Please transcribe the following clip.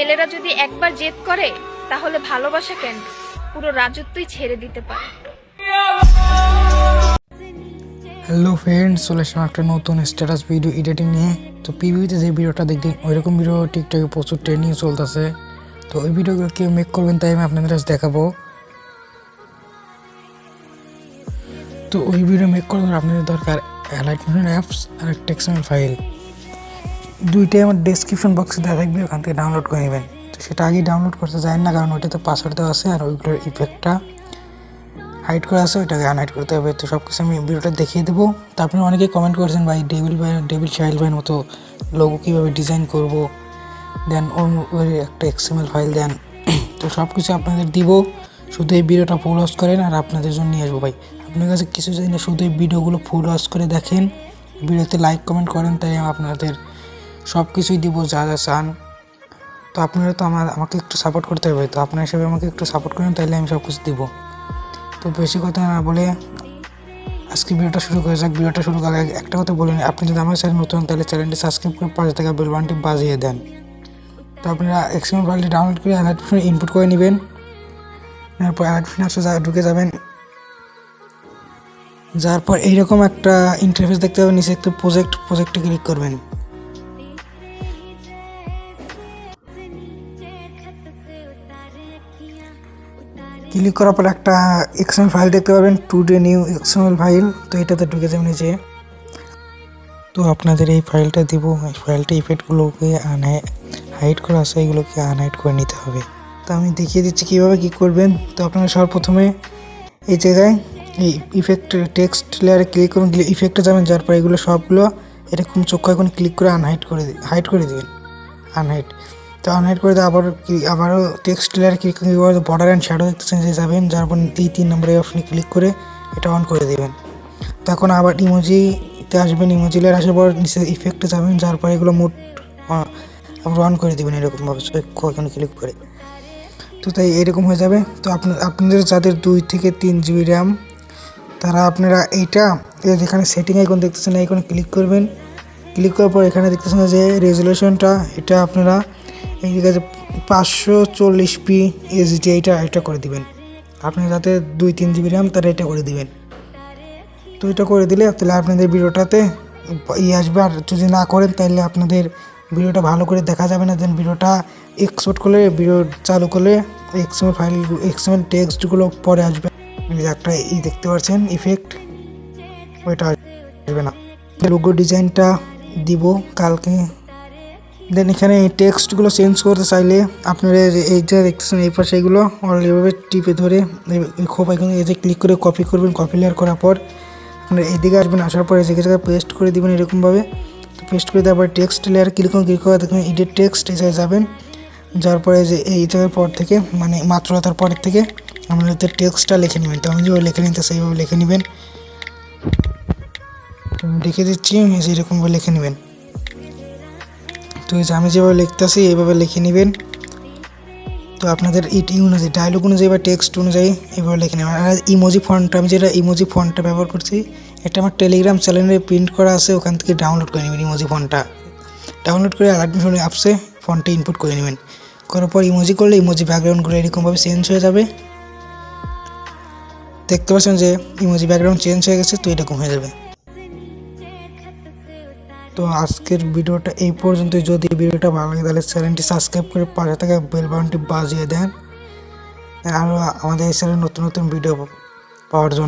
ছেলেরা যদি একবার জেদ করে তাহলে ভালোবাসা কেন পুরো রাজত্বই ছেড়ে দিতে পারে। হ্যালো ফ্রেন্ডস, চলে আসলাম একটা নতুন স্ট্যাটাস ভিডিও এডিটিং নিয়ে। তো পিভিতে যে ভিডিওটা দেখবেন ওইরকম ভিডিও টিকটকে প্রচুর ট্রেন্ডিং চলতেছে। তো ওই ভিডিওগুলো কেউ মেক করবেন তাই আমি আপনাদের কাছে দেখাবো। তো ওই ভিডিও মেক করার আপনাদের দরকার অ্যালাইট মোশন অ্যাপস আর একটা এক্সএমএল ফাইল। দুইটাই আমার ডেসক্রিপশন বক্সে দেওয়া থাকবে, ওখান থেকে ডাউনলোড করে নেবেন। তো সেটা আগেই ডাউনলোড করতে যায় না, কারণ ওইটাতে পাসওয়ার্ড দেওয়া আছে আর ওইগুলোর ইফেক্টটা হাইড করা আছে, ওইটাকে আনহাইড করতে হবে। তো সব কিছু আমি ভিডিওটা দেখিয়ে দেবো। তারপরে অনেকেই কমেন্ট করেছেন ভাই 𝗫𝗏𝗵𝗏 মতো লোগো কীভাবে ডিজাইন করব, দেন ওর একটা এক্সএমএল ফাইল দেন। তো সব কিছু আপনাদের দিব, শুধু এই ভিডিওটা ফুল ওয়াচ করেন আর আপনাদের জন্য নিয়ে আসবো। ভাই আপনার কাছে কিছু চাই না, শুধু এই ভিডিওগুলো ফুল ওয়াচ করে দেখেন, ভিডিওতে লাইক কমেন্ট করেন, তাই আপনাদের সব কিছুই দিব যা যা চান। তো আপনারা তো আমাকে একটু সাপোর্ট করতে হবে, তো আপনার হিসাবে আমাকে একটু সাপোর্ট করেন, তাইলে আমি সব কিছু দিব। তো বেশি কথা না বলে আজকে ভিডিওটা শুরু করা যাক। ভিডিওটা শুরু করার আগে একটা কথা বলে নিই, আপনি যদি আমার চ্যানেল নতুন তাহলে চ্যানেলটি সাবস্ক্রাইব করে পাশে থাকা বেল বাটনটি বাজিয়ে দেন। তো আপনারা এক্সএমএল ফাইলটি ডাউনলোড করে অ্যালাইট মোশনে ইনপুট করে নেবেন। তারপর অ্যালাইট মোশনে ঢুকে যাবেন, যার পর এইরকম একটা ইন্টারফেস দেখতে পাবেন, নিচে একটা প্রজেক্টে ক্লিক করবেন। ক্লিক করার পর একটা এক্সএমএল ফাইল দেখতে পাবেন, 2D নিউ এক্সএমএল ফাইল। তো এটাতে ঢুকে যাবেন নিচে। তো আপনাদের এই ফাইলটা দিব, এই ফাইলটা ইফেক্টগুলোকে হাইড করা আছে, এগুলোকে আনহাইড করে নিতে হবে। তো আমি দেখিয়ে দিচ্ছি কীভাবে কী করবেন। তো আপনারা সর্বপ্রথমে এই জায়গায় এই ইফেক্ট টেক্সট লেয়ারে ক্লিক করুন, ইফেক্টে যাবেন, যার পর এগুলো সবগুলো এরকম চোখা এখন ক্লিক করে হাইড করে দিবেন। আনহাইড তো আনহাইড করে দিয়ে আবারও টেক্সট লেয়ারে ক্লিক করে বর্ডার অ্যান্ড শ্যাডো দেখতেছেন যে যাবেন, যার পর এই 3 নম্বরে অপশনে ক্লিক করে এটা অন করে দেবেন। তখন আবার ইমোজিতে আসবেন, ইমোজি লেয়ার আসার পর নিচে ইফেক্টে যাবেন, যার পর এগুলো মোট আবার অন করে দেবেন এরকমভাবে ওখানে ক্লিক করে। তো তাই এরকম হয়ে যাবে। তো আপনাদের যাদের 2 থেকে 3 GB র্যাম, তারা আপনারা এইটা যেখানে সেটিং আইকন দেখতেছেন আইকনে ক্লিক করবেন। ক্লিক করার পর এখানে দেখতেছেন যে রেজুলেশনটা, এটা আপনারা এই জায়গায় 540p HD এটা করে দিবেন। আপনি যাতে 2-3 GB র্যাম তারা এটা করে দিবেন। তো এটা করে দিলে তাহলে আপনাদের ভিডিওটাতে আসবে। আর যদি না করেন তাহলে আপনাদের ভিডিওটা ভালো করে দেখা যাবে না। দেন ভিডিওটা এক্সপোর্ট করলে, ভিডিও চালু করলে এক্সএমএল টেক্সটগুলো পরে আসবে। একটা দেখতে পাচ্ছেন ইফেক্ট, ওইটা আসবে না। লোগো ডিজাইনটা দিব কালকে। দেন এখানে টেক্সটগুলো চেঞ্জ করতে চাইলে আপনারা এই যে দেখতেছেন এই পাশে এগুলো এইভাবে টিপে ধরে খুব এখানে এই যে ক্লিক করে কপি করবেন। কপি লেয়ার করার পর আপনারা এইদিকে আসবেন, আসার পর এই জায়গায় পেস্ট করে দেবেন এরকমভাবে। তো পেস্ট করে দেওয়ার পর টেক্সট লেয়ার ক্লিক করে দেখবেন এডিট টেক্সট এই জায়গায় যাবেন, যার পরে যে এই জায়গার পর থেকে মানে মাত্রতার পরের থেকে আপনারা টেক্সটটা লিখে নেবেন। তো আমি যেভাবে লিখে নিতে সেইভাবে লিখে নেবেন। লিখে দিচ্ছি, এরকমভাবে লিখে নেবেন। তো আমি যেভাবে লিখতেছি এইভাবে লিখে নেবেন। তো আপনাদের অনুযায়ী ডায়লগ অনুযায়ী বা টেক্সট অনুযায়ী এইভাবে লিখে নেবেন। আর ইমোজি ফন্টটা, আমি যেটা ইমোজি ফন্টটা ব্যবহার করছি এটা আমার টেলিগ্রাম চ্যানেলে প্রিন্ট করা আছে, ওখান থেকে ডাউনলোড করে নেবেন। ইমোজি ফন্টটা ডাউনলোড করে অ্যালাইট মোশন অ্যাপসে ফন্টটা ইনপুট করে নেবেন। করার পর ইমোজি করলে ইমোজি ব্যাকগ্রাউন্ডগুলো এরকমভাবে চেঞ্জ হয়ে যাবে। দেখতে পাচ্ছেন যে ইমোজি ব্যাকগ্রাউন্ড চেঞ্জ হয়ে গেছে। তো এরকম হয়ে যাবে। তো আজকের ভিডিওটা এই পর্যন্ত। যদি ভিডিওটা ভালো লাগে তাহলে চ্যানেলটি সাবস্ক্রাইব করে পাশে থাকা বেল বাটনটি বাজিয়ে দেন, আরও আমাদের এই চ্যানেলে নতুন ভিডিও পাওয়ার জন্য।